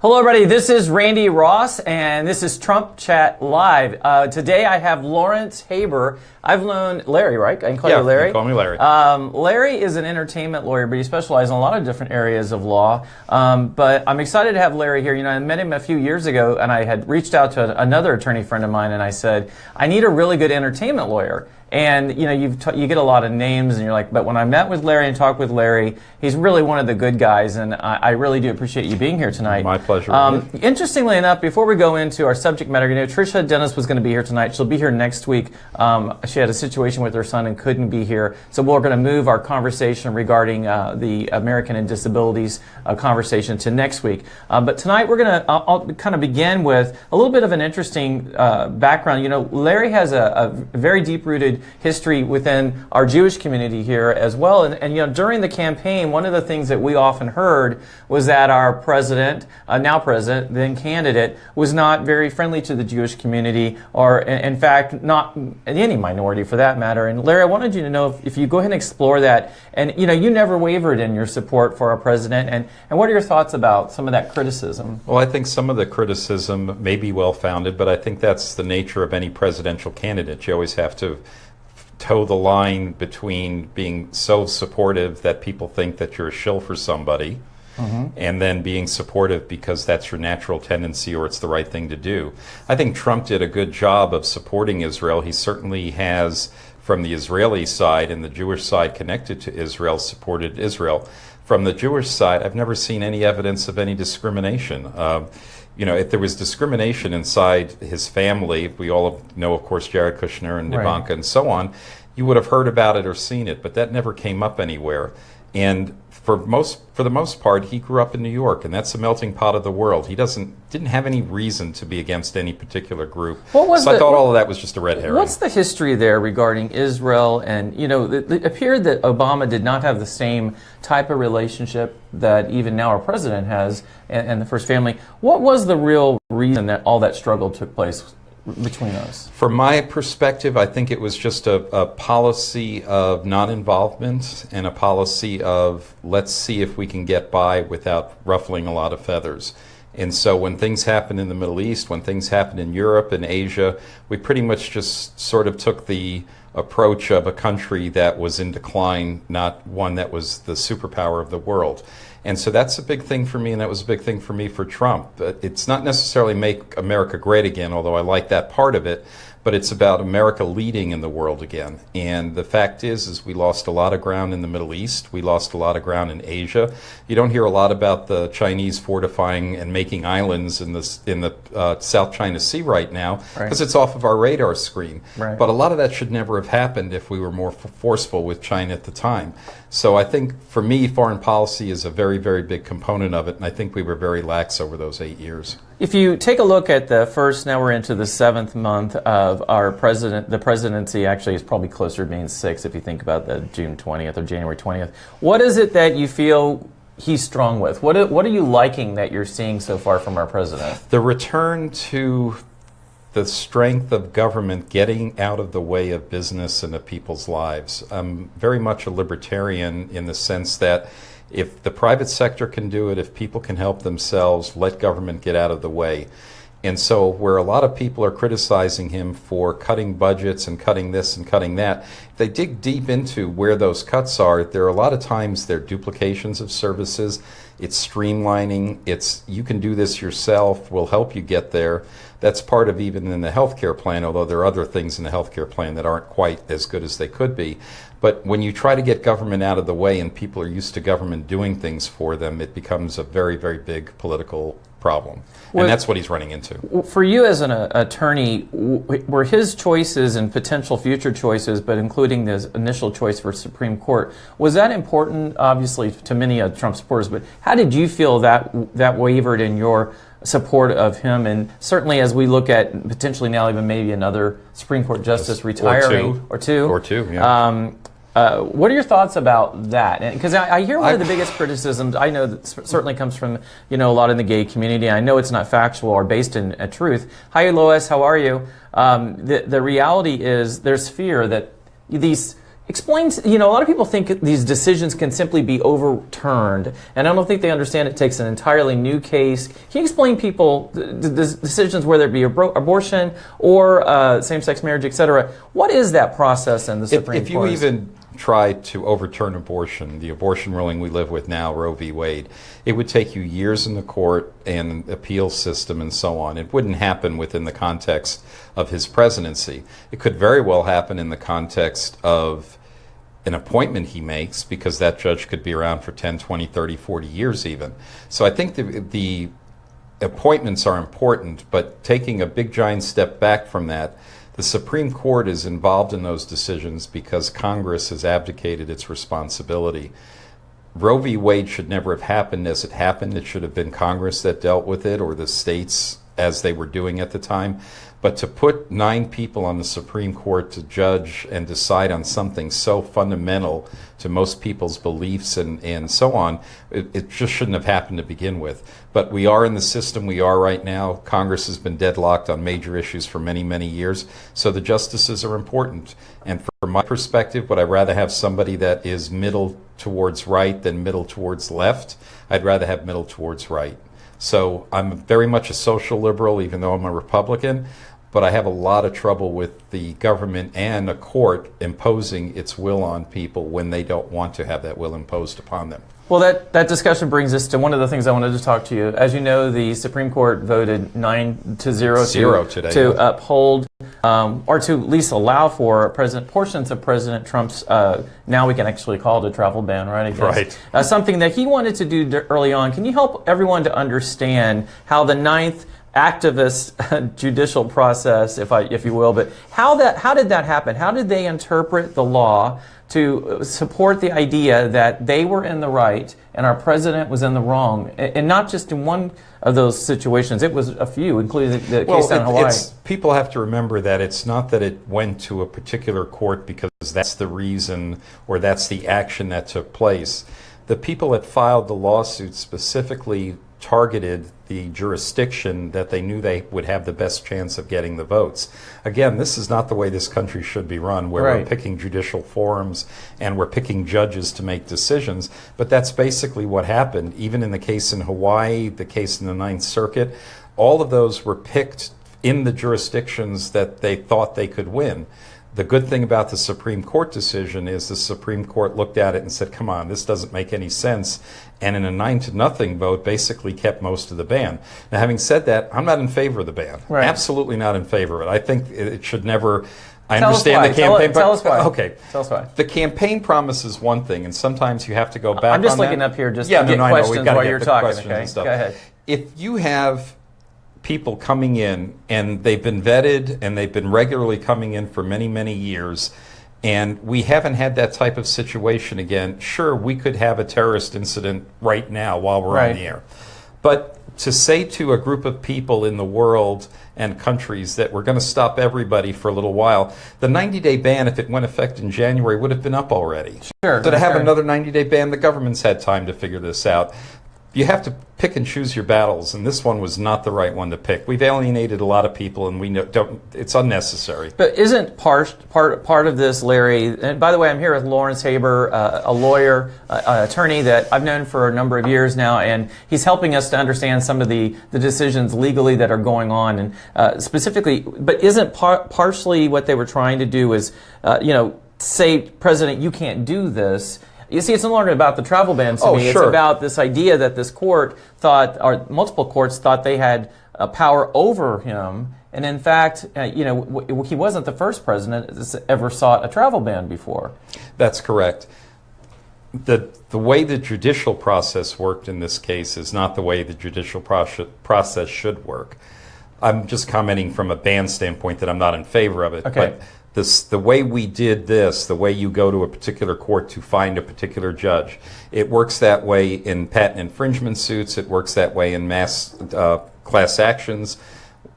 Hello, everybody. This is Randy Ross, and this is Trump Chat Live. Today, I have Lawrence Haber. I've known Larry, right? I can call you Larry. You call me Larry. Larry is an entertainment lawyer, but he specializes in a lot of different areas of law. But I'm excited to have Larry here. You know, I met him a few years ago, and I had reached out to another attorney friend of mine, and I said, I need a really good entertainment lawyer. And, you know, you get a lot of names, and you're like, but when I met with Larry and talked with Larry, he's really one of the good guys, and I really do appreciate you being here tonight. My pleasure. Interestingly enough, before we go into our subject matter, you know, Tricia Dennis was going to be here tonight. She'll be here next week. She had a situation with her son and couldn't be here, so we're going to move our conversation regarding the American and Disabilities conversation to next week. But tonight we're going to I'll kind of begin with a little bit of an interesting background. You know, Larry has a very deep-rooted history within our Jewish community here as well. And you know, during the campaign, one of the things that we often heard was that our president, now president, then candidate, was not very friendly to the Jewish community, or in fact, not any minority for that matter. And Larry, I wanted you to know if you go ahead and explore that. And you know, you never wavered in your support for our president. And what are your thoughts about some of that criticism? Well, I think some of the criticism may be well-founded, but I think that's the nature of any presidential candidate. You always have to toe the line between being so supportive that people think that you're a shill for somebody, and then being supportive because that's your natural tendency or it's the right thing to do. I think Trump did a good job of supporting Israel. He certainly has, from the Israeli side and the Jewish side connected to Israel, supported Israel. From the Jewish side, I've never seen any evidence of any discrimination. You know, if there was discrimination inside his family, we all know, of course, Jared Kushner and Ivanka and so on, you would have heard about it or seen it, but that never came up anywhere. And for the most part, he grew up in New York, and that's the melting pot of the world. He didn't have any reason to be against any particular group. So I thought all of that was just a red herring. What's the history there regarding Israel? And, you know, it appeared that Obama did not have the same type of relationship that even now our president has and the First Family. What was the real reason that all that struggle took place between us? From my perspective, I think it was just a policy of non-involvement and a policy of let's see if we can get by without ruffling a lot of feathers. And so when things happened in the Middle East, when things happened in Europe and Asia, we pretty much just sort of took the approach of a country that was in decline, not one that was the superpower of the world. And so that's a big thing for me, and that was a big thing for me for Trump. It's not necessarily make America great again, although I like that part of it, but it's about America leading in the world again. And the fact is we lost a lot of ground in the Middle East. We lost a lot of ground in Asia. You don't hear a lot about the Chinese fortifying and making islands in the South China Sea right now because it's off of our radar screen. But a lot of that should never have happened if we were more forceful with China at the time. So I think, for me, foreign policy is a very, very big component of it, and I think we were very lax over those 8 years. If you take a look at now we're into the 7th month of our the presidency actually is probably closer to being 6 if you think about the June 20th or January 20th. What is it that you feel he's strong with? What are you liking that you're seeing so far from our president? The return to the strength of government getting out of the way of business and of people's lives. I'm very much a libertarian in the sense that if the private sector can do it, if people can help themselves, let government get out of the way. And so where a lot of people are criticizing him for cutting budgets and cutting this and cutting that, if they dig deep into where those cuts are, there are a lot of times they're duplications of services, it's streamlining, it's you can do this yourself, we'll help you get there. That's part of even in the healthcare plan, although there are other things in the healthcare plan that aren't quite as good as they could be. But when you try to get government out of the way and people are used to government doing things for them, it becomes a very, very big political problem. And that's what he's running into. For you as an attorney, were his choices and potential future choices, but including his initial choice for Supreme Court, was that important, obviously, to many of Trump supporters, but how did you feel that wavered in your support of him? And certainly as we look at potentially now even maybe another Supreme Court justice retiring, or two. What are your thoughts about that? Because I hear one of the biggest criticisms, I know that certainly comes from, you know, a lot in the gay community. I know it's not factual or based in truth. Hi, Lois, how are you? The reality is there's fear that these Explain, a lot of people think these decisions can simply be overturned, and I don't think they understand it takes an entirely new case. Can you explain people the decisions, whether it be abortion or same-sex marriage, etc.? What is that process in the Supreme Court? If you even tried to overturn abortion, the abortion ruling we live with now, Roe v. Wade, it would take you years in the court and appeal system and so on. It wouldn't happen within the context of his presidency. It could very well happen in the context of an appointment he makes, because that judge could be around for 10, 20, 30, 40 years even. So I think the appointments are important, but taking a big giant step back from that, the Supreme Court is involved in those decisions because Congress has abdicated its responsibility. Roe v. Wade should never have happened as it happened. It should have been Congress that dealt with it, or the states as they were doing at the time. But to put 9 people on the Supreme Court to judge and decide on something so fundamental to most people's beliefs and so on, it just shouldn't have happened to begin with. But we are in the system we are right now. Congress has been deadlocked on major issues for many, many years. So the justices are important. And from my perspective, would I rather have somebody that is middle towards right than middle towards left? I'd rather have middle towards right. So I'm very much a social liberal, even though I'm a Republican. But I have a lot of trouble with the government and a court imposing its will on people when they don't want to have that will imposed upon them. Well, that discussion brings us to one of the things I wanted to talk to you. As you know, the Supreme Court voted 9-0 to uphold or to at least allow for portions of President Trump's, now we can actually call it a travel ban, right? Right. Something that he wanted to do early on. Can you help everyone to understand how the ninth activist judicial process, if you will, but how did that happen? How did they interpret the law to support the idea that they were in the right and our president was in the wrong? And not just in one of those situations, it was a few, including the case down in Hawaii. People have to remember that it's not that it went to a particular court because that's the reason or that's the action that took place. The people that filed the lawsuit specifically targeted the jurisdiction that they knew they would have the best chance of getting the votes. Again, this is not the way this country should be run, where we're picking judicial forums and we're picking judges to make decisions, but that's basically what happened. Even in the case in Hawaii, the case in the Ninth Circuit, all of those were picked in the jurisdictions that they thought they could win. The good thing about the Supreme Court decision is the Supreme Court looked at it and said, come on, this doesn't make any sense. And in a 9-0 vote, basically kept most of the ban. Now, having said that, I'm not in favor of the ban. Right. Absolutely not in favor of it. I think it should never... I Tell understand the campaign... Tell us why. Okay. Tell us why. The campaign promise is one thing, and sometimes you have to go back on that. I'm just looking up here just to get questions while you're talking, okay? Go ahead. If you have people coming in and they've been vetted and they've been regularly coming in for many, many years, and we haven't had that type of situation again, sure, we could have a terrorist incident right now while we're on the air. But to say to a group of people in the world and countries that we're going to stop everybody for a little while, the 90-day ban, if it went effect in January, would have been up already. Sure. So to have another 90-day ban, the government's had time to figure this out. You have to pick and choose your battles, and this one was not the right one to pick. We've alienated a lot of people, and we don't. It's unnecessary. But isn't part of this, Larry? And by the way, I'm here with Lawrence Haber, a lawyer, attorney that I've known for a number of years now, and he's helping us to understand some of the decisions legally that are going on, and specifically. But isn't partially what they were trying to do is, say, President, you can't do this. You see, it's no longer about the travel ban to me. Sure. It's about this idea that this court thought, or multiple courts thought they had power over him. And in fact, he wasn't the first president that's ever sought a travel ban before. That's correct. The way the judicial process worked in this case is not the way the judicial process should work. I'm just commenting from a ban standpoint that I'm not in favor of it. Okay. But the way we did this, the way you go to a particular court to find a particular judge, it works that way in patent infringement suits. It works that way in mass class actions.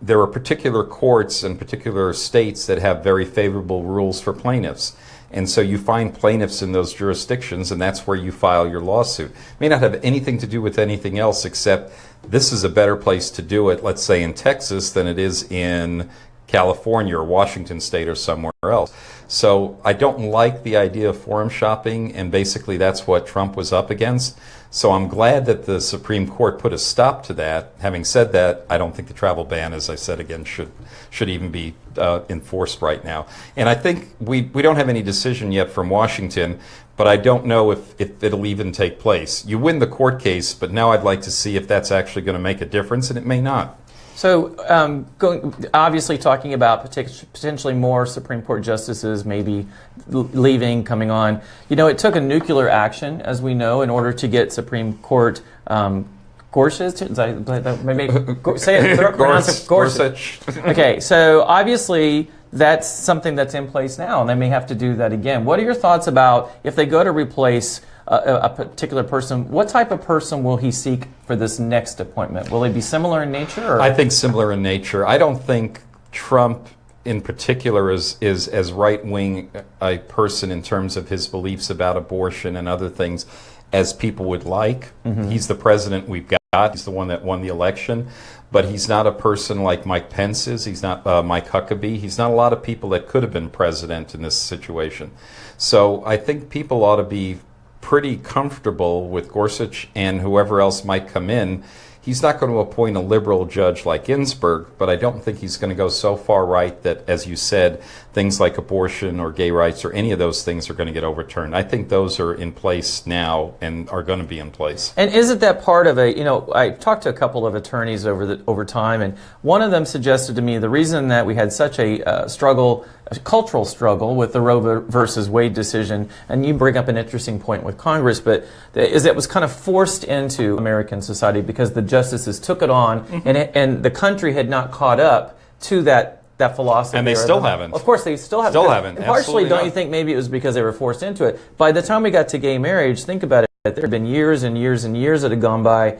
There are particular courts and particular states that have very favorable rules for plaintiffs. And so you find plaintiffs in those jurisdictions, and that's where you file your lawsuit. It may not have anything to do with anything else except this is a better place to do it, let's say in Texas, than it is in California or Washington State or somewhere else. So I don't like the idea of forum shopping, and basically that's what Trump was up against. So I'm glad that the Supreme Court put a stop to that. Having said that, I don't think the travel ban, as I said again, should even be enforced right now. And I think we don't have any decision yet from Washington, but I don't know if it'll even take place. You win the court case, but now I'd like to see if that's actually going to make a difference, and it may not. So, obviously talking about potentially more Supreme Court justices maybe leaving, coming on. You know, it took a nuclear action, as we know, in order to get Supreme Court Gorsuch. Gorsuch. Okay, so obviously that's something that's in place now, and they may have to do that again. What are your thoughts about if they go to replace a particular person? What type of person will he seek for this next appointment? Will he be similar in nature? Or? I think similar in nature. I don't think Trump in particular is as right-wing a person in terms of his beliefs about abortion and other things as people would like. Mm-hmm. He's the president we've got. He's the one that won the election. But he's not a person like Mike Pence is. He's not Mike Huckabee. He's not a lot of people that could have been president in this situation. So I think people ought to be pretty comfortable with Gorsuch and whoever else might come in. He's not going to appoint a liberal judge like Ginsburg, but I don't think he's going to go so far right that, as you said, things like abortion or gay rights or any of those things are going to get overturned. I think those are in place now and are going to be in place. And isn't that part of I talked to a couple of attorneys over time, and one of them suggested to me the reason that we had such a cultural struggle with the Roe versus Wade decision, and you bring up an interesting point with Congress, but is it was kind of forced into American society because the justices took it on, mm-hmm. and the country had not caught up to that philosophy. And they still haven't. Of course, they still haven't. Still haven't. And partially, Absolutely don't not. you think maybe it was because they were forced into it? By the time we got to gay marriage, think about it. There have been years and years and years that had gone by,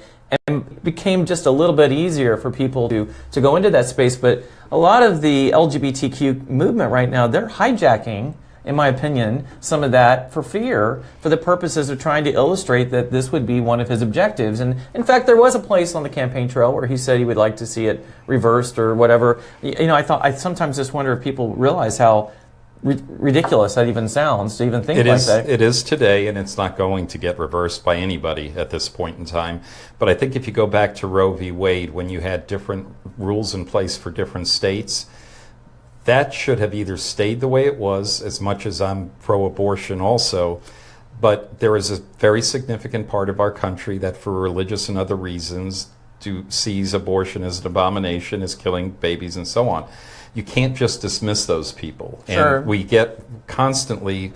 and it became just a little bit easier for people to go into that space. But a lot of the LGBTQ movement right now, they're hijacking, in my opinion, some of that for the purposes of trying to illustrate that this would be one of his objectives. And in fact, there was a place on the campaign trail where he said he would like to see it reversed or whatever. You know, I sometimes just wonder if people realize how ridiculous that even sounds to even think like that. It is today, and it's not going to get reversed by anybody at this point in time. But I think if you go back to Roe v. Wade, when you had different rules in place for different states, that should have either stayed the way it was, as much as I'm pro-abortion also, but there is a very significant part of our country that for religious and other reasons sees abortion as an abomination, as killing babies and so on. You can't just dismiss those people. Sure. And we get constantly,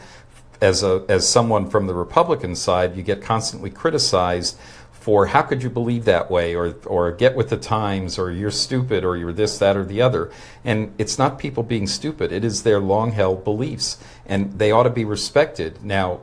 as someone from the Republican side, you get constantly criticized for how could you believe that way, or get with the times, or you're stupid, or you're this, that, or the other. And it's not people being stupid. It is their long-held beliefs, and they ought to be respected. Now,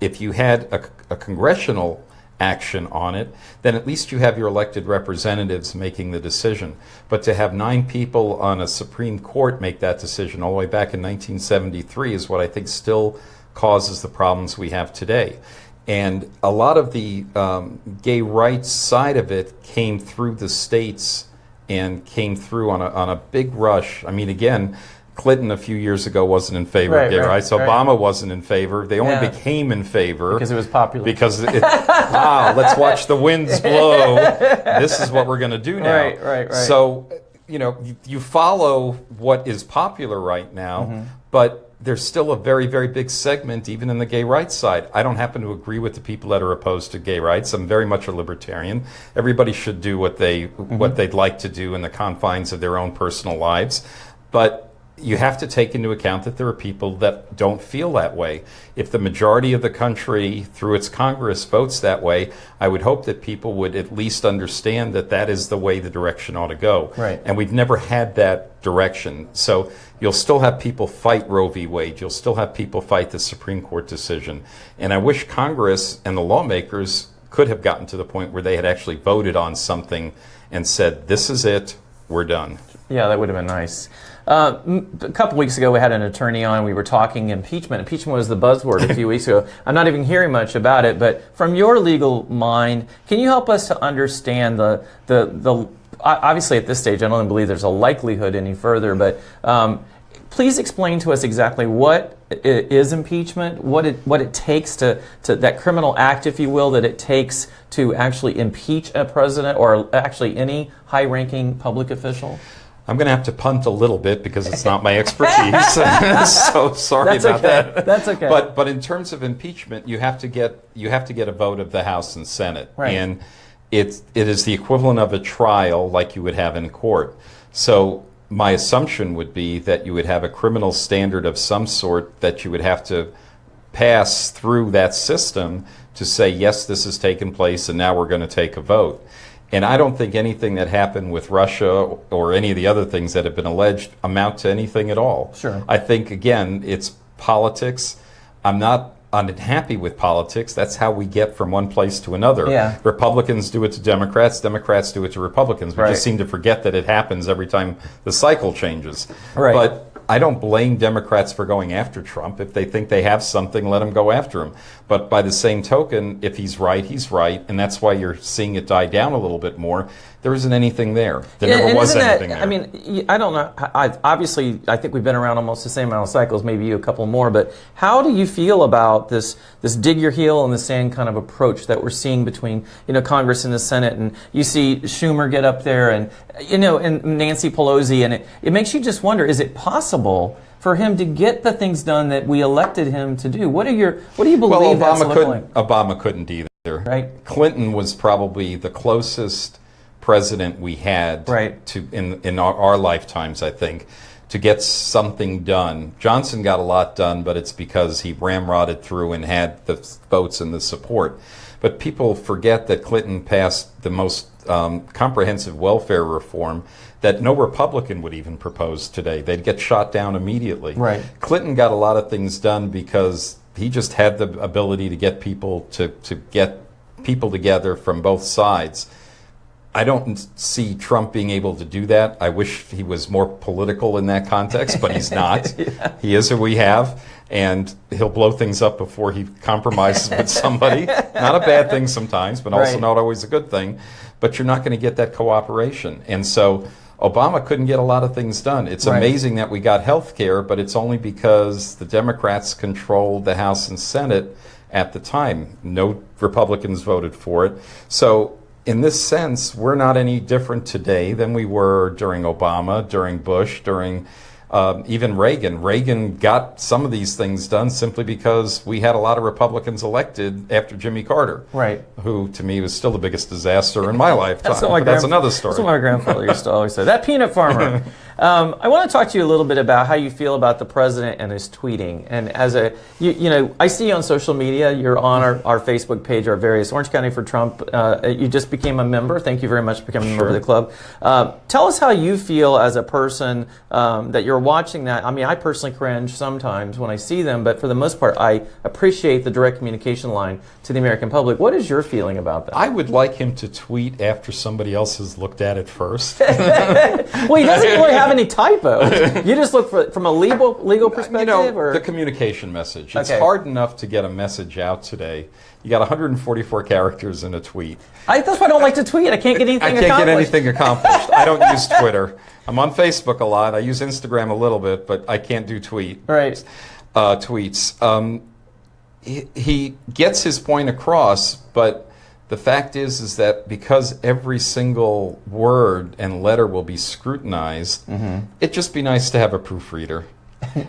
if you had a congressional action on it, then at least you have your elected representatives making the decision. But to have 9 people on a Supreme Court make that decision all the way back in 1973 is what I think still causes the problems we have today. And a lot of the gay rights side of it came through the states and came through on a big rush. I mean, again, Clinton a few years ago wasn't in favor of gay rights. Obama wasn't in favor. They only became in favor because it was popular. Because let's watch the winds blow. This is what we're going to do now. Right. So, you follow what is popular right now, mm-hmm. but there's still a very, very big segment, even in the gay rights side. I don't happen to agree with the people that are opposed to gay rights. I'm very much a libertarian. Everybody should do what they'd like to do in the confines of their own personal lives. But you have to take into account that there are people that don't feel that way. If the majority of the country, through its Congress, votes that way, I would hope that people would at least understand that that is the way the direction ought to go. Right. And we've never had that direction. So you'll still have people fight Roe v. Wade. You'll still have people fight the Supreme Court decision. And I wish Congress and the lawmakers could have gotten to the point where they had actually voted on something and said, this is it, we're done. Yeah, that would have been nice. A couple weeks ago, we had an attorney on. We were talking impeachment. Impeachment was the buzzword a few weeks ago. I'm not even hearing much about it, but from your legal mind, can you help us to understand the obviously at this stage, I don't even believe there's a likelihood any further, but please explain to us exactly what is impeachment, what it takes to that criminal act, if you will, that it takes to actually impeach a president or actually any high-ranking public official? I'm going to have to punt a little bit because it's not my expertise. So sorry That's about okay. that. That's okay. But in terms of impeachment, you have to get a vote of the House and Senate, right. And it is the equivalent of a trial like you would have in court. So my assumption would be that you would have a criminal standard of some sort that you would have to pass through that system to say, yes, this has taken place, and now we're going to take a vote. And I don't think anything that happened with Russia or any of the other things that have been alleged amount to anything at all. Sure. I think, again, it's politics. I'm not unhappy with politics. That's how we get from one place to another. Yeah. Republicans do it to Democrats. Democrats do it to Republicans. We Right. just seem to forget that it happens every time the cycle changes. Right. But I don't blame Democrats for going after Trump. If they think they have something, let them go after him. But by the same token, if he's right, he's right. And that's why you're seeing it die down a little bit more. There isn't anything there. There never was anything there. I mean, I don't know. Obviously, I think we've been around almost the same amount of cycles, maybe you a couple more. But how do you feel about this dig your heel in the sand kind of approach that we're seeing between Congress and the Senate? And you see Schumer get up there and and Nancy Pelosi, and it makes you just wonder: is it possible for him to get the things done that we elected him to do? What do you believe that's looking like? Obama couldn't either. Right. Clinton was probably the closest president we had right. to in our lifetimes, I think, to get something done. Johnson got a lot done, but it's because he ramrodded through and had the votes and the support. But people forget that Clinton passed the most comprehensive welfare reform that no Republican would even propose today. They'd get shot down immediately. Right. Clinton got a lot of things done because he just had the ability to get people together from both sides. I don't see Trump being able to do that. I wish he was more political in that context, but he's not. Yeah. He is who we have, and he'll blow things up before he compromises with somebody. Not a bad thing sometimes, but also right. not always a good thing. But you're not going to get that cooperation. And so Obama couldn't get a lot of things done. It's right. amazing that we got health care, but it's only because the Democrats controlled the House and Senate at the time. No Republicans voted for it. So in this sense, we're not any different today than we were during Obama, during Bush, during even Reagan. Reagan got some of these things done simply because we had a lot of Republicans elected after Jimmy Carter, right? Who, to me, was still the biggest disaster in my lifetime. That's another story. That's what my grandfather used to always say. That peanut farmer. I want to talk to you a little bit about how you feel about the president and his tweeting. And as I see you on social media. You're on our Facebook page, our various Orange County for Trump. You just became a member. Thank you very much for becoming a member of the club. Tell us how you feel as a person that you're watching that. I mean, I personally cringe sometimes when I see them, but for the most part, I appreciate the direct communication line to the American public. What is your feeling about that? I would like him to tweet after somebody else has looked at it first. Well, he doesn't really have any typo. You just look from a legal perspective? Or? The communication message. It's okay. hard enough to get a message out today. You got 144 characters in a tweet. That's why I don't like to tweet. I can't get anything accomplished. I can't get anything accomplished. I don't use Twitter. I'm on Facebook a lot. I use Instagram a little bit, but I can't do tweets. He gets his point across, but the fact is that because every single word and letter will be scrutinized, it'd just be nice to have a proofreader.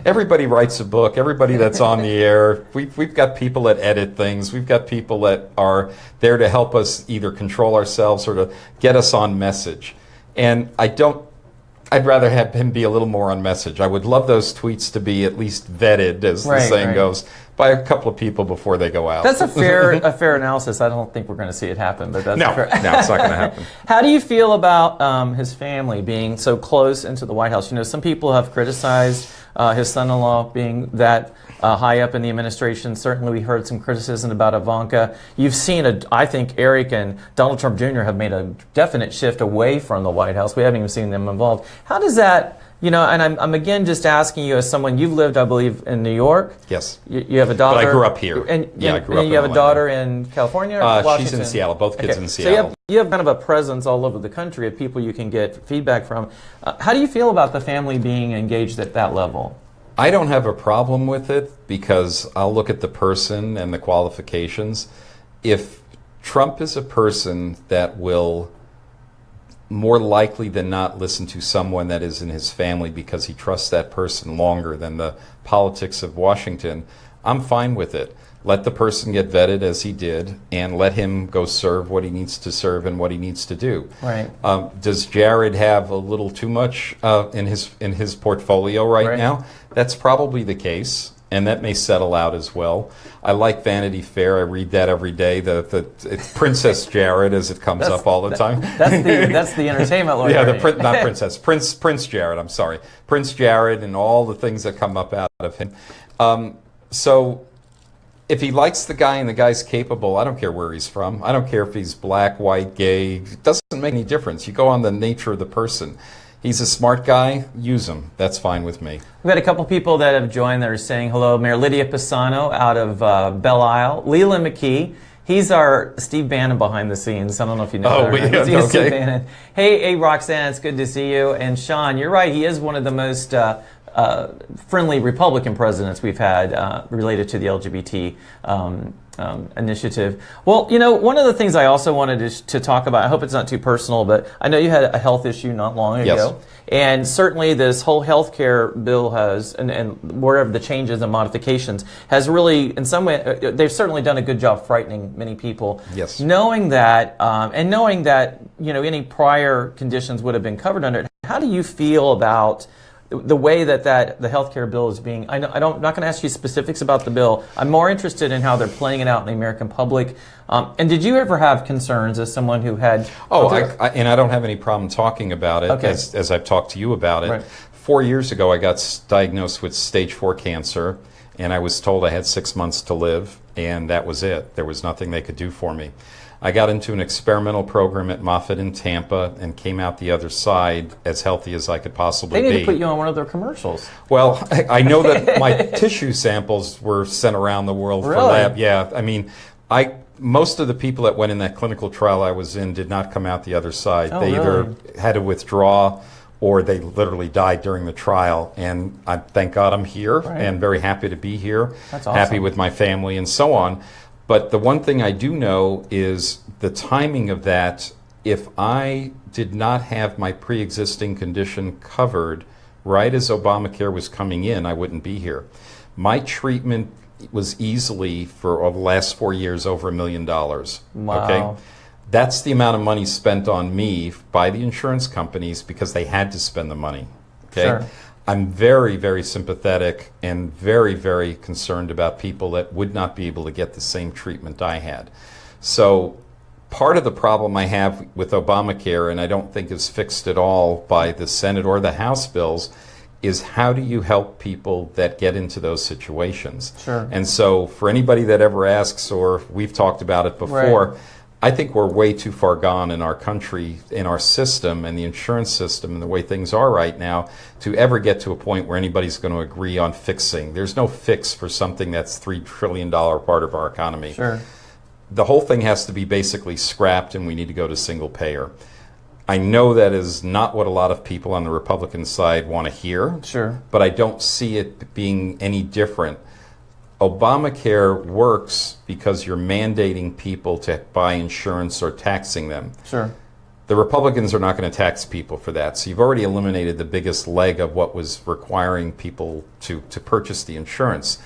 Everybody writes a book. Everybody that's on the air. We've got people that edit things. We've got people that are there to help us either control ourselves or to get us on message. And I'd rather have him be a little more on message. I would love those tweets to be at least vetted, as the saying goes, by a couple of people before they go out. That's a fair analysis. I don't think we're going to see it happen, but that's no, it's not going to happen. How do you feel about his family being so close into the White House? Some people have criticized his son-in-law being that high up in the administration. Certainly, we heard some criticism about Ivanka. You've seen, I think Eric and Donald Trump Jr. have made a definite shift away from the White House. We haven't even seen them involved. How does that, and I'm again just asking you as someone, you've lived, I believe, in New York. Yes. You have a daughter. But I grew up here. And, I grew up and you have a daughter in California or Washington? She's in Seattle. Both kids in So Seattle. you have kind of a presence all over the country of people you can get feedback from. How do you feel about the family being engaged at that level? I don't have a problem with it because I'll look at the person and the qualifications. If Trump is a person that will more likely than not listen to someone that is in his family because he trusts that person longer than the politics of Washington, I'm fine with it. Let the person get vetted as he did, and let him go serve what he needs to serve and what he needs to do. Right. Does Jared have a little too much in his portfolio right now? That's probably the case, and that may settle out as well. I like Vanity Fair. I read that every day. It's Princess Jared, as it comes up all the time. That's the entertainment lawyer. Yeah, not princess. Prince Jared. I'm sorry, Prince Jared, and all the things that come up out of him. So, if he likes the guy and the guy's capable, I don't care where he's from. I don't care if he's black, white, gay. It doesn't make any difference. You go on the nature of the person. He's a smart guy. Use him. That's fine with me. We've got a couple people that have joined that are saying hello. Mayor Lydia Pisano out of Belle Isle. Leland McKee. He's our Steve Bannon behind the scenes. I don't know if you know that. Yeah, He's okay. Steve Bannon. Hey, Roxanne, it's good to see you. And Sean, you're right. He is one of the most friendly Republican presidents we've had related to the LGBT initiative. Well, one of the things I also wanted to talk about, I hope it's not too personal, but I know you had a health issue not long ago. Yes. And certainly this whole health care bill has, and wherever the changes and modifications, has really, in some way, they've certainly done a good job frightening many people. Yes. Knowing that, and knowing that, any prior conditions would have been covered under it, how do you feel about the way that the healthcare bill is being? I'm not going to ask you specifics about the bill. I'm more interested in how they're playing it out in the American public. And did you ever have concerns as someone who had? And I don't have any problem talking about it as I've talked to you about it. Right. 4 years ago, I got diagnosed with stage 4 cancer, and I was told I had 6 months to live, and that was it. There was nothing they could do for me. I got into an experimental program at Moffitt in Tampa and came out the other side as healthy as I could possibly be. They need to put you on one of their commercials. Well, I know that my tissue samples were sent around the world for lab. Yeah, I mean, most of the people that went in that clinical trial I was in did not come out the other side. They either had to withdraw or they literally died during the trial. And I thank God I'm here and very happy to be here. That's awesome. Happy with my family and so on. But the one thing I do know is the timing of that. If I did not have my pre-existing condition covered right as Obamacare was coming in, I wouldn't be here. My treatment was easily, for the last 4 years, over $1 million. Wow. Okay? That's the amount of money spent on me by the insurance companies because they had to spend the money. Okay? Sure. I'm very, very sympathetic and very, very concerned about people that would not be able to get the same treatment I had. So part of the problem I have with Obamacare, and I don't think is fixed at all by the Senate or the House bills, is how do you help people that get into those situations? Sure. And so for anybody that ever asks, or we've talked about it before, I think we're way too far gone in our country, in our system and the insurance system and the way things are right now to ever get to a point where anybody's going to agree on fixing. There's no fix for something that's $3 trillion part of our economy. Sure. The whole thing has to be basically scrapped and we need to go to single payer. I know that is not what a lot of people on the Republican side want to hear. Sure. But I don't see it being any different. Obamacare works because you're mandating people to buy insurance or taxing them. Sure. The Republicans are not going to tax people for that. So you've already eliminated the biggest leg of what was requiring people to purchase the insurance.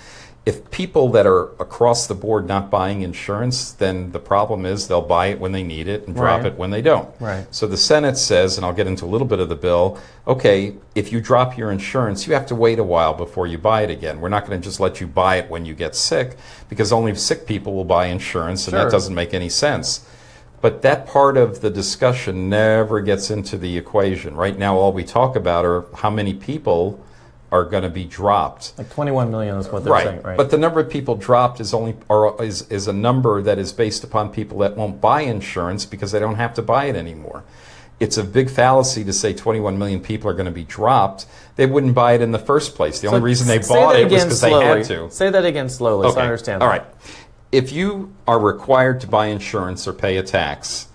If people that are across the board not buying insurance, then the problem is they'll buy it when they need it and drop it when they don't. Right. So the Senate says, and I'll get into a little bit of the bill, okay, if you drop your insurance, you have to wait a while before you buy it again. We're not going to just let you buy it when you get sick, because only sick people will buy insurance, and that doesn't make any sense. But that part of the discussion never gets into the equation. Right now, all we talk about are how many people are going to be dropped. Like 21 million is what they're saying, right? But the number of people dropped is is a number that is based upon people that won't buy insurance because they don't have to buy it anymore. It's a big fallacy to say 21 million people are going to be dropped. They wouldn't buy it in the first place. The only reason they bought it was because they had to. Say that again slowly so I understand. All right. If you are required to buy insurance or pay a tax,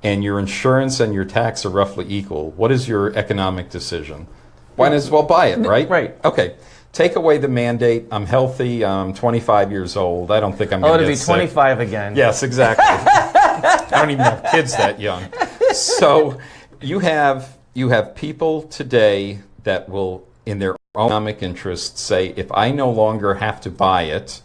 and your insurance and your tax are roughly equal, what is your economic decision? Might as well buy it, right? Right. Okay. Take away the mandate. I'm healthy. I'm 25 years old. I don't think I'm going to get sick. Oh, to be 25 again. Yes, exactly. I don't even have kids that young. So you have people today that will, in their own economic interest, say, if I no longer have to buy it,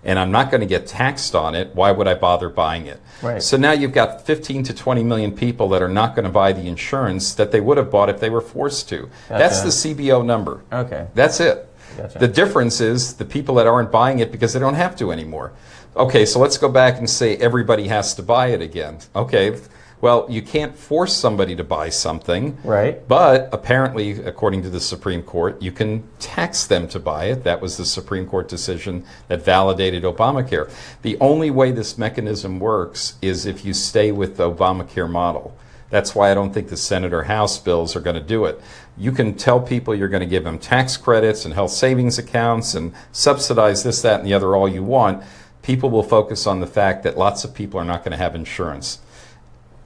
and I'm not going to get taxed on it, why would I bother buying it? Right. So now you've got 15 to 20 million people that are not going to buy the insurance that they would have bought if they were forced to. Gotcha. That's the CBO number. Okay. That's it. Gotcha. The difference is the people that aren't buying it because they don't have to anymore. Okay, so let's go back and say everybody has to buy it again. Okay, well, you can't force somebody to buy something. Right. But apparently, according to the Supreme Court, you can tax them to buy it. That was the Supreme Court decision that validated Obamacare. The only way this mechanism works is if you stay with the Obamacare model. That's why I don't think the Senate or House bills are going to do it. You can tell people you're going to give them tax credits and health savings accounts and subsidize this, that, and the other all you want. People will focus on the fact that lots of people are not going to have insurance.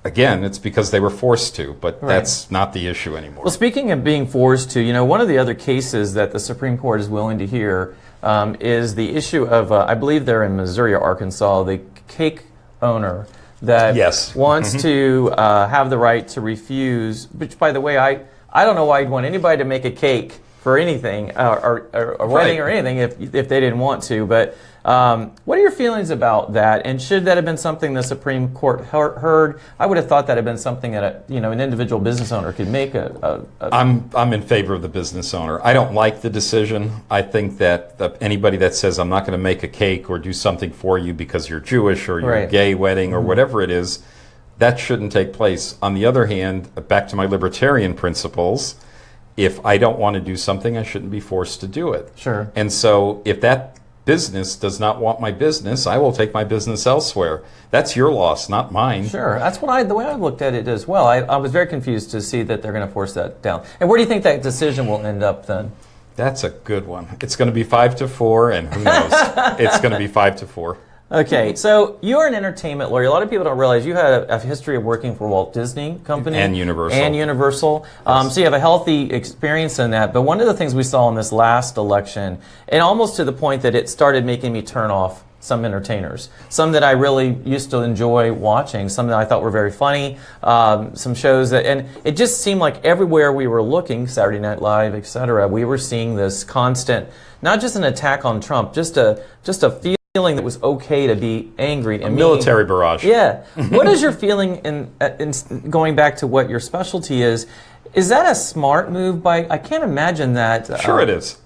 Again, it's because they were forced to, but that's not the issue anymore. Well, speaking of being forced to, one of the other cases that the Supreme Court is willing to hear is the issue of, I believe they're in Missouri or Arkansas, the cake owner that wants to have the right to refuse, which, by the way, I don't know why you'd want anybody to make a cake for anything, or a wedding or anything if they didn't want to, but what are your feelings about that? And should that have been something the Supreme Court heard? I would have thought that had been something that an individual business owner could make. I'm in favor of the business owner. I don't like the decision. I think that anybody that says I'm not going to make a cake or do something for you because you're Jewish or you're gay wedding or whatever it is, that shouldn't take place. On the other hand, back to my libertarian principles, if I don't want to do something, I shouldn't be forced to do it. Sure. And so if that business does not want my business, I will take my business elsewhere. That's your loss, not mine. Sure. That's the way I looked at it as well. I was very confused to see that they're going to force that down. And where do you think that decision will end up then? That's a good one. It's going to be 5-4, and who knows? It's going to be 5-4. Okay, so you're an entertainment lawyer. A lot of people don't realize you had a history of working for Walt Disney Company. And Universal. Yes. So you have a healthy experience in that. But one of the things we saw in this last election, and almost to the point that it started making me turn off some entertainers. Some that I really used to enjoy watching, some that I thought were very funny, some shows that, and it just seemed like everywhere we were looking, Saturday Night Live, etc., we were seeing this constant, not just an attack on Trump, just a feeling that was okay to be angry and military barrage. Yeah. What is your feeling in going back to what your specialty is? Is that a smart move by? I can't imagine that. Sure, it is.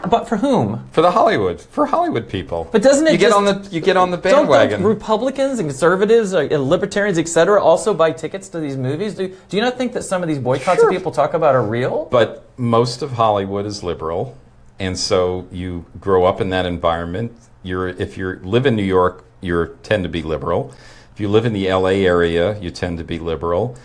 But for whom? For Hollywood people. But doesn't it you get on the bandwagon? Don't Republicans and conservatives and libertarians, etc., also buy tickets to these movies? Do you not think that some of these boycotts that people talk about are real? But most of Hollywood is liberal, and so you grow up in that environment. If you live in New York, you tend to be liberal. If you live in the LA area, you tend to be liberal.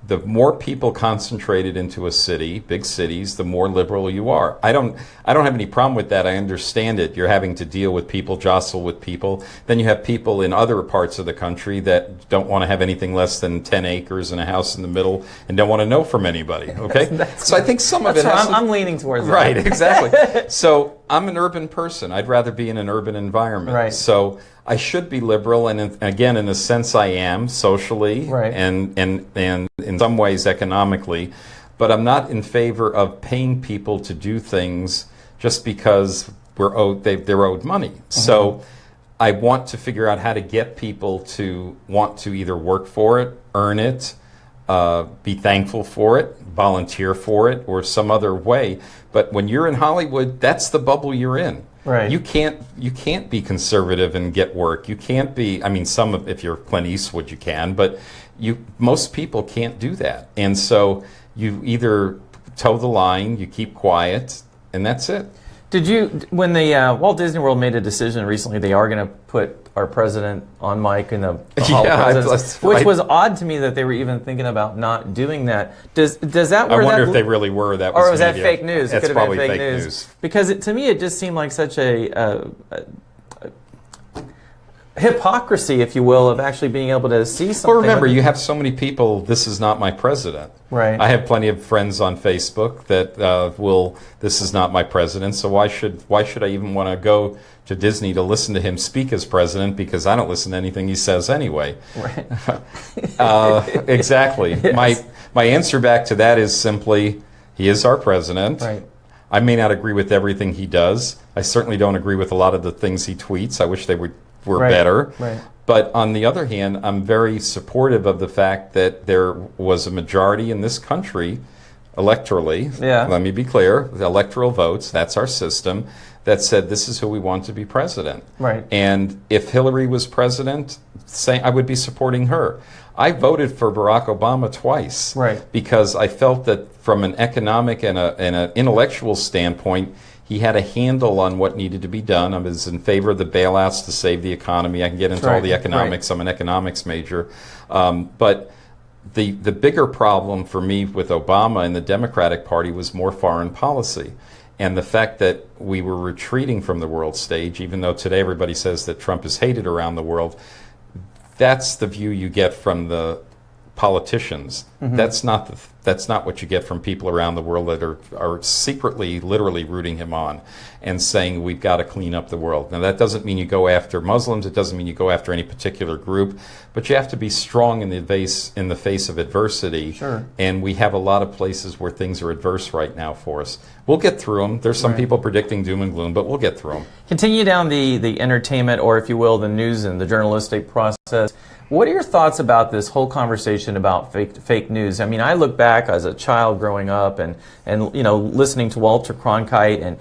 The more people concentrated into a city, big cities, the more liberal you are. I don't have any problem with that. I understand it. You're having to deal with people, jostle with people. Then you have people in other parts of the country that don't want to have anything less than 10 acres and a house in the middle and don't want to know from anybody. Okay? So I think some of it has I'm leaning towards that. Right, exactly. So I'm an urban person. I'd rather be in an urban environment. Right. So I should be liberal, and again, in a sense, I am socially, and in some ways economically, but I'm not in favor of paying people to do things just because they're owed money. Mm-hmm. So I want to figure out how to get people to want to either work for it, earn it, be thankful for it, volunteer for it, or some other way. But when you're in Hollywood, that's the bubble you're in. Right. You can't be conservative and get work. You can't be. I mean, if you're Clint Eastwood, you can, but most people can't do that. And so you either toe the line, you keep quiet, and that's it. Did you, when the Walt Disney World made a decision recently, they are going to put our president on mic in the Hall of Presidents, which was odd to me that they were even thinking about not doing that. Does that? I wonder if they really were. That was or was that fake news? That's it could probably have been fake news. Because to me, it just seemed like such a hypocrisy, if you will, of actually being able to see something. Well, remember, you have so many people, this is not my president. Right. I have plenty of friends on Facebook that this is not my president, so why should I even want to go to Disney to listen to him speak as president, because I don't listen to anything he says anyway. Right. Exactly. Yes. My answer back to that is simply, he is our president. Right. I may not agree with everything he does. I certainly don't agree with a lot of the things he tweets. I wish they were better. Right. But on the other hand, I'm very supportive of the fact that there was a majority in this country, electorally, let me be clear, the electoral votes, that's our system, that said this is who we want to be president. Right. And if Hillary was president, I would be supporting her. I voted for Barack Obama twice. Right. Because I felt that from an economic and an intellectual standpoint, he had a handle on what needed to be done. I was in favor of the bailouts to save the economy. I can get into all the economics. I'm an economics major. But the bigger problem for me with Obama and the Democratic Party was more foreign policy. And the fact that we were retreating from the world stage, even though today everybody says that Trump is hated around the world, that's the view you get from the politicians. Mm-hmm. That's not what you get from people around the world that are secretly, literally rooting him on and saying we've got to clean up the world. Now that doesn't mean you go after Muslims, it doesn't mean you go after any particular group, but you have to be strong in the face of adversity. Sure. And we have a lot of places where things are adverse right now for us. We'll get through them. There's some people predicting doom and gloom, but we'll get through them. Continue down the entertainment, or if you will, the news and the journalistic process. What are your thoughts about this whole conversation about fake news? I mean, I look back as a child growing up and listening to Walter Cronkite and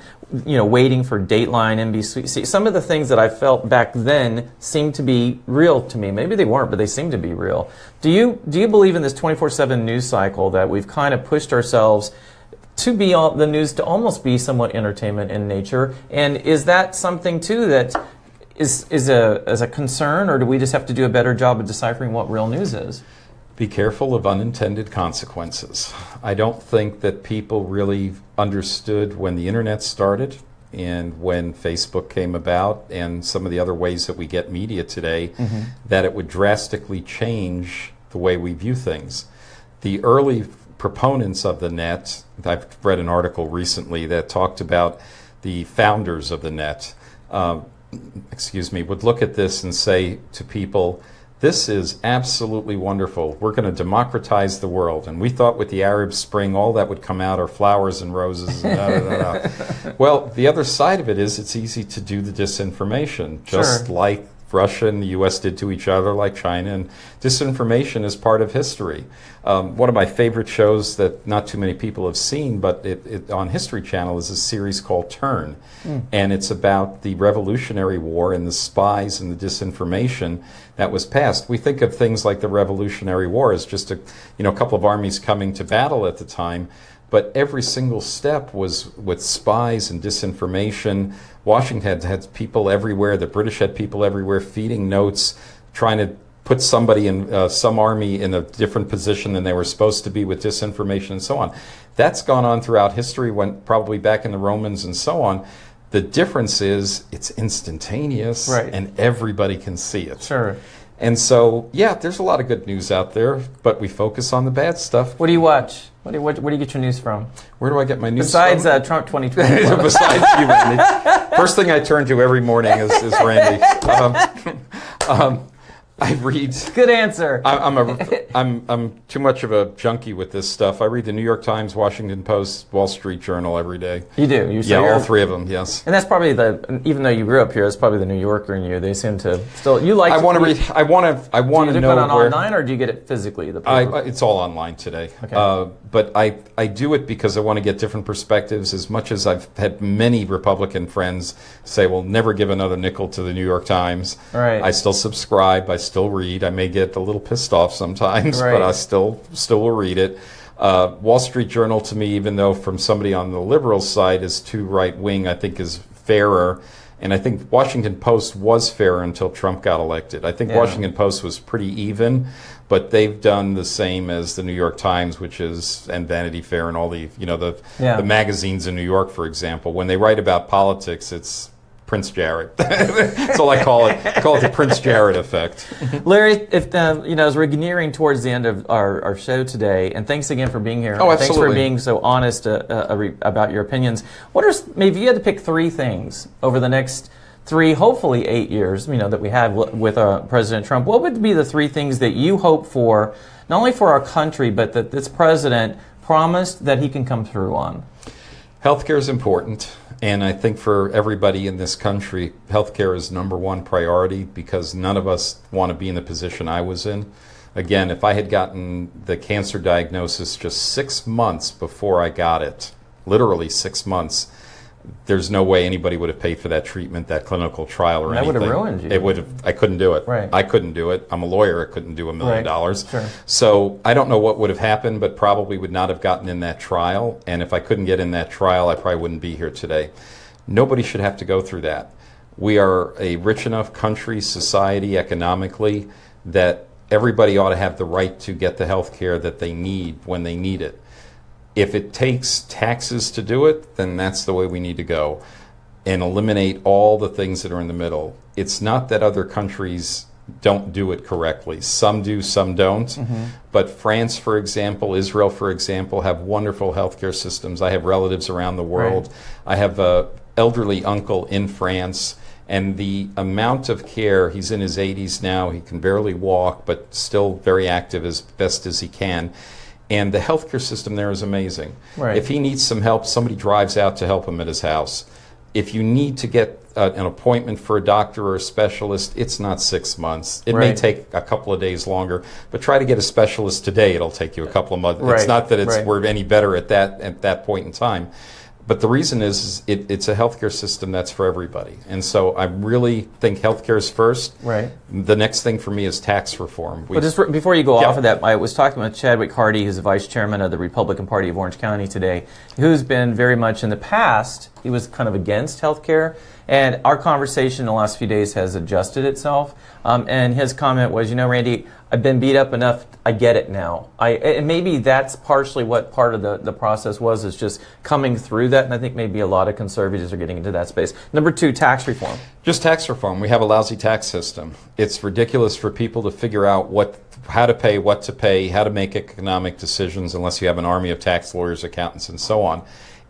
waiting for Dateline, NBC. Some of the things that I felt back then seemed to be real to me. Maybe they weren't, but they seem to be real. Do you believe in this 24/7 news cycle that we've kind of pushed ourselves to be the news to almost be somewhat entertainment in nature? And is that something too that is a concern, or do we just have to do a better job of deciphering what real news is? Be careful of unintended consequences. I don't think that people really understood when the internet started and when Facebook came about and some of the other ways that we get media today, that it would drastically change the way we view things. The early proponents of the net, I've read an article recently that talked about the founders of the net, would look at this and say to people, this is absolutely wonderful. We're going to democratize the world. And we thought with the Arab Spring, all that would come out are flowers and roses and da. Well, the other side of it is it's easy to do the disinformation, just like Russia and the U.S. did to each other, like China, and disinformation is part of history. One of my favorite shows that not too many people have seen, but it on History Channel, is a series called Turn, and it's about the Revolutionary War and the spies and the disinformation that was passed. We think of things like the Revolutionary War as just a couple of armies coming to battle at the time, but every single step was with spies and disinformation. Washington had people everywhere. The British had people everywhere feeding notes, trying to put somebody in some army in a different position than they were supposed to be with disinformation and so on. That's gone on throughout history, went probably back in the Romans and so on. The difference is it's instantaneous and everybody can see it. Sure. And so, yeah, there's a lot of good news out there, but we focus on the bad stuff. What do you watch? Where do you get your news from? Where do I get my news Besides from? Trump 2020. Besides you, Randy. First thing I turn to every morning is Randy. I read. Good answer. I'm too much of a junkie with this stuff. I read the New York Times, Washington Post, Wall Street Journal every day. You do? All three of them, yes. And that's probably even though you grew up here, it's probably the New Yorker in you. They seem to still, you like I want to read, I want to know Do you put it on online, or do you get it physically, the paper? It's all online today. Okay. But I do it because I want to get different perspectives, as much as I've had many Republican friends say, well, never give another nickel to the New York Times. Right. I still subscribe. I still read. I may get a little pissed off sometimes, but I still will read it. Wall Street Journal, to me, even though from somebody on the liberal side is too right-wing, I think is fairer. And I think Washington Post was fairer until Trump got elected. I think Washington Post was pretty even, but they've done the same as the New York Times, which is, and Vanity Fair and all the, the magazines in New York, for example. When they write about politics, it's Prince Jared. That's all I call it. I call it the Prince Jared effect. Larry, if as we're nearing towards the end of our show today, and thanks again for being here. Oh, absolutely. Thanks for being so honest about your opinions. What are maybe if you had to pick 3 things over the next 3, hopefully 8 years, that we have with President Trump? What would be the 3 things that you hope for, not only for our country, but that this president promised that he can come through on? Healthcare is important. And I think for everybody in this country, healthcare is #1 priority because none of us want to be in the position I was in. Again, if I had gotten the cancer diagnosis just 6 months before I got it, literally 6 months, there's no way anybody would have paid for that treatment, that clinical trial or anything. That would have ruined you. It would have. I couldn't do it. Right. I couldn't do it. I'm a lawyer. I couldn't do $1 million. Sure. So I don't know what would have happened, but probably would not have gotten in that trial. And if I couldn't get in that trial, I probably wouldn't be here today. Nobody should have to go through that. We are a rich enough country, society, economically, that everybody ought to have the right to get the health care that they need when they need it. If it takes taxes to do it, then that's the way we need to go and eliminate all the things that are in the middle. It's not that other countries don't do it correctly. Some do, some don't. Mm-hmm. But France, for example, Israel, for example, have wonderful healthcare systems. I have relatives around the world. Right. I have an elderly uncle in France, and the amount of care, he's in his 80s now, he can barely walk, but still very active as best as he can. And the healthcare system there is amazing. Right. If he needs some help, somebody drives out to help him at his house. If you need to get an appointment for a doctor or a specialist, it's not 6 months. It may take a couple of days longer, but try to get a specialist today. It'll take you a couple of months. It's not that we're any better at that point in time. But the reason is it's a healthcare system that's for everybody. And so I really think healthcare is first. Right. The next thing for me is tax reform. But just before you go off of that, I was talking with Chadwick Hardy, who's the vice chairman of the Republican Party of Orange County today, who's been very much in the past, he was kind of against healthcare. And our conversation in the last few days has adjusted itself. And his comment was, Randy, I've been beat up enough. I get it now. And maybe that's partially what part of the process was, is just coming through that. And I think maybe a lot of conservatives are getting into that space. Number 2, tax reform. Just tax reform. We have a lousy tax system. It's ridiculous for people to figure out how to pay, what to pay, how to make economic decisions unless you have an army of tax lawyers, accountants, and so on.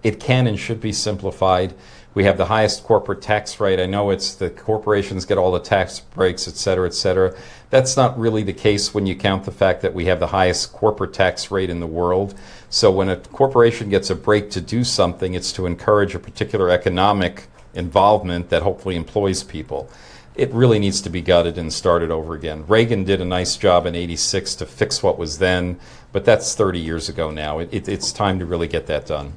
It can and should be simplified. We have the highest corporate tax rate. I know it's the corporations get all the tax breaks, et cetera, et cetera. That's not really the case when you count the fact that we have the highest corporate tax rate in the world. So when a corporation gets a break to do something, it's to encourage a particular economic involvement that hopefully employs people. It really needs to be gutted and started over again. Reagan did a nice job in '86 to fix what was then, but that's 30 years ago now. It's time to really get that done.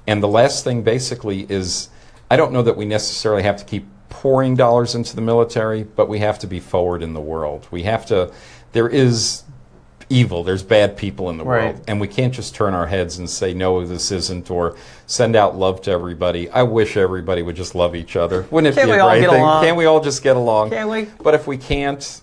And the last thing basically is, I don't know that we necessarily have to keep pouring dollars into the military, but we have to be forward in the world. There is evil, there's bad people in the world, and we can't just turn our heads and say, no, this isn't, or send out love to everybody. I wish everybody would just love each other. Wouldn't it be a great thing? Can't we all just get along? Can't we? But if we can't,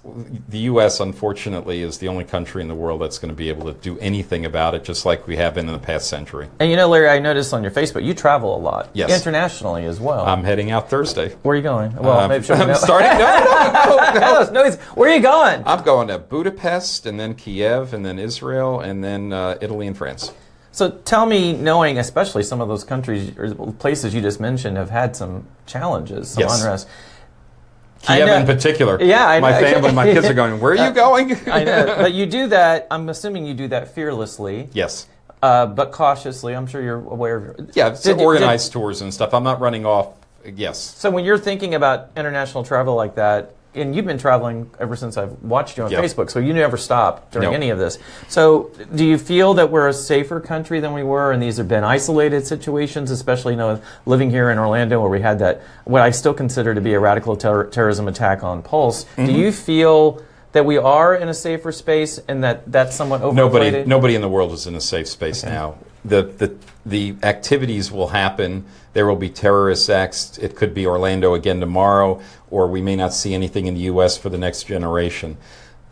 the U.S., unfortunately, is the only country in the world that's going to be able to do anything about it, just like we have been in the past century. And Larry, I noticed on your Facebook, you travel a lot. Yes. Internationally as well. I'm heading out Thursday. Where are you going? Well, maybe I'm starting. No. Where are you going? I'm going to Budapest, and then Kiev, and then Israel, and then Italy and France. So tell me, knowing especially some of those countries or places you just mentioned have had some challenges, some unrest. Kiev in particular. Yeah, I know. My family, my kids are going, where are you going? I know. But you do that, I'm assuming you do that fearlessly. Yes. But cautiously. I'm sure you're aware of. Yeah, it's organized tours and stuff. I'm not running off. Yes. So when you're thinking about international travel like that, and you've been traveling ever since I've watched you on Facebook, so you never stopped during any of this. So do you feel that we're a safer country than we were, and these have been isolated situations, especially living here in Orlando where we had that, what I still consider to be a radical terrorism attack on Pulse. Mm-hmm. Do you feel that we are in a safer space and that that's somewhat overinflated? Nobody in the world is in a safe space now. The activities will happen. There will be terrorist acts. It could be Orlando again tomorrow, or we may not see anything in the U.S. for the next generation.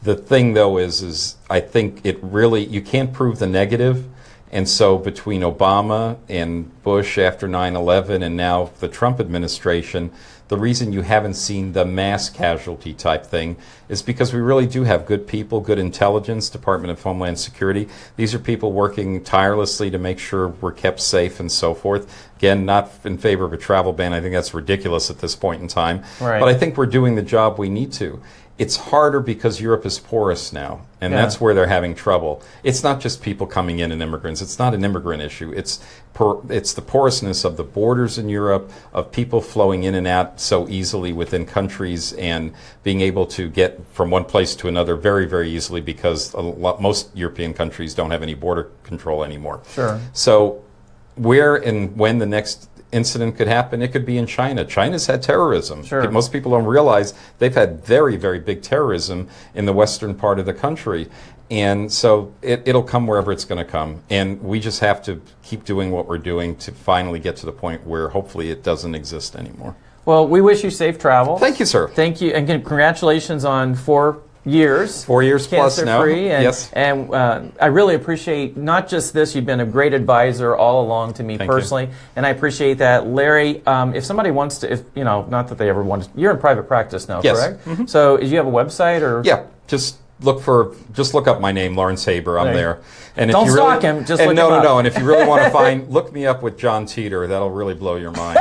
The thing, though, is I think it really, you can't prove the negative. And so between Obama and Bush after 9/11 and now the Trump administration, the reason you haven't seen the mass casualty type thing is because we really do have good people, good intelligence, Department of Homeland Security. These are people working tirelessly to make sure we're kept safe and so forth. Again, not in favor of a travel ban. I think that's ridiculous at this point in time. Right. But I think we're doing the job we need to. It's harder because Europe is porous now, and that's where they're having trouble. It's not just people coming in and immigrants. It's not an immigrant issue. It's the porousness of the borders in Europe, of people flowing in and out so easily within countries and being able to get from one place to another very, very easily because most European countries don't have any border control anymore. Sure. So where and when the next incident could happen, it could be in China. China's had terrorism. Sure. Most people don't realize they've had very, very big terrorism in the western part of the country. And so it'll come wherever it's going to come. And we just have to keep doing what we're doing to finally get to the point where hopefully it doesn't exist anymore. Well, we wish you safe travel. Thank you, sir. Thank you, and congratulations on 4 years. 4 years plus now. Cancer-free. And, yes. And I really appreciate not just this, you've been a great advisor all along to me personally, and I appreciate that. Larry, if somebody wants to, not that they ever want to, you're in private practice now, correct? Mm-hmm. So do you have a website or? Yeah, just look up my name, Lawrence Haber. I'm there. And if Don't you stalk really, him, just look him up. No. And if you really want to look me up with John Teeter. That'll really blow your mind.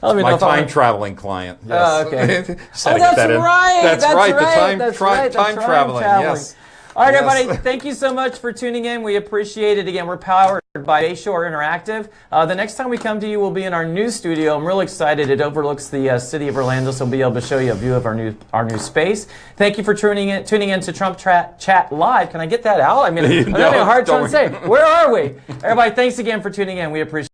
My time traveling client. Yes. Okay. That's right. That's right. The time traveling. Yes. All right, everybody. Thank you so much for tuning in. We appreciate it. Again, we're powered by Bayshore Interactive. The next time we come to you, we'll be in our new studio. I'm really excited. It overlooks the city of Orlando, so we'll be able to show you a view of our new space. Thank you for tuning in to Trump Chat Live. Can I get that out? I mean, I'm having a hard time saying. Where are we? Everybody, thanks again for tuning in. We appreciate it.